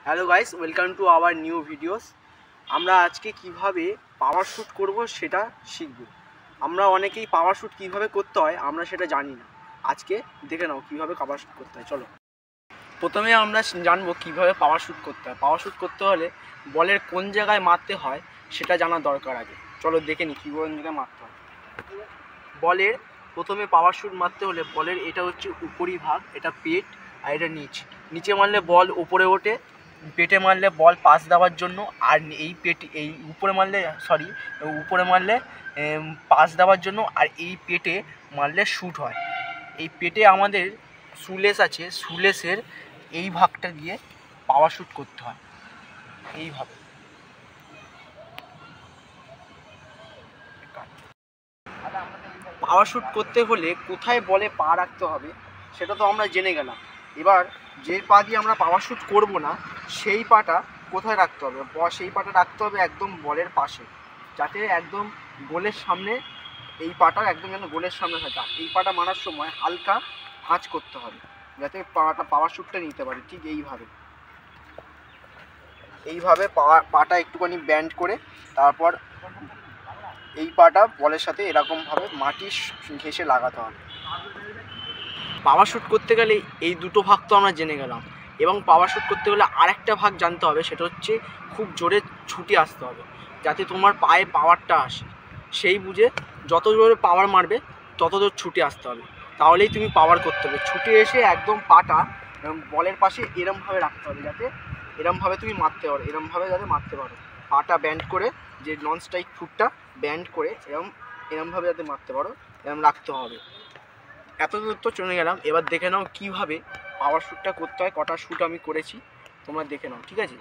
Hello guys, welcome to our new videos. আমরা আজকে কিভাবে পাওয়ার শ্যুট করব সেটা শিখব। আমরা অনেকেই পাওয়ার শ্যুট কীভাবে করতে হয় আমরা সেটা জানি না। আজকে দেখে নাও কীভাবে পাওয়ার শ্যুট করতে হয়। চলো, প্রথমে আমরা জানবো কীভাবে পাওয়ার শ্যুট করতে হয়। পাওয়ার শ্যুট করতে হলে বলের কোন জায়গায় মারতে হয় সেটা জানা দরকার আগে। চলো দেখে নিই কীভাবে জায়গায় মারতে হয়। বলের প্রথমে পাওয়ার শ্যুট মারতে হলে বলের এটা হচ্ছে উপরি ভাগ, এটা পেট, আর এটা নিচে মারলে বল উপরে ওঠে, পেটে মারলে বল পাস দেওয়ার জন্য, আর এই উপরে মারলে পাস দেওয়ার জন্য, আর এই পেটে মারলে শ্যুট হয়। এই পেটে আমাদের শুলেস আছে, শুলেসের এই ভাগটা দিয়ে পাওয়ার শ্যুট করতে হয় এইভাবে। পাওয়ার শ্যুট করতে হলে কোথায় বলে পা রাখতে হবে সেটা তো আমরা জেনে গেলাম। এবার যে পা দিয়ে আমরা পাওয়ার শ্যুট করবো না সেই পাটা কোথায় রাখতে হবে? সেই পাটা রাখতে হবে একদম বলের পাশে, যাতে একদম গোলের সামনে, এই পাটা একদম যেন গোলের সামনে থাকে। এই পাটা মারার সময় হালকা ভাঁজ করতে হবে যাতে পাওয়ার শ্যুটটা নিতে পারে। ঠিক এইভাবে পাটা একটুখানি ব্যান্ড করে তারপর এই পাটা বলের সাথে এরকমভাবে মাটি ঘেঁষে লাগাতে হবে। পাওয়ার শ্যুট করতে গেলে এই দুটো ভাগ তো আমরা জেনে গেলাম, এবং পাওয়ার শ্যুট করতে গেলে আরেকটা ভাগ জানতে হবে, সেটা হচ্ছে খুব জোরে ছুটে আসতে হবে যাতে তোমার পায়ে পাওয়ারটা আসে। সেই বুঝে যত জোরে পাওয়ার মারবে তত জোর ছুটে আসতে হবে, তাহলেই তুমি পাওয়ার করতে হবে। ছুটে এসে একদম পাটা বলের পাশে এরমভাবে রাখতে হবে যাতে এরমভাবে তুমি মারতে পারো, এরমভাবে যাতে মারতে পারো। পাটা ব্যান্ড করে, যে নন স্ট্রাইক ফুটটা ব্যান্ড করে এরমভাবে যাতে মারতে পারো, এরম রাখতে হবে। এত দূর তো চলে গেলাম, এবার দেখে নাও কীভাবে পাওয়ার শ্যুটটা করতে হয়। কটা শ্যুট আমি করেছি তোমরা দেখে নাও, ঠিক আছে?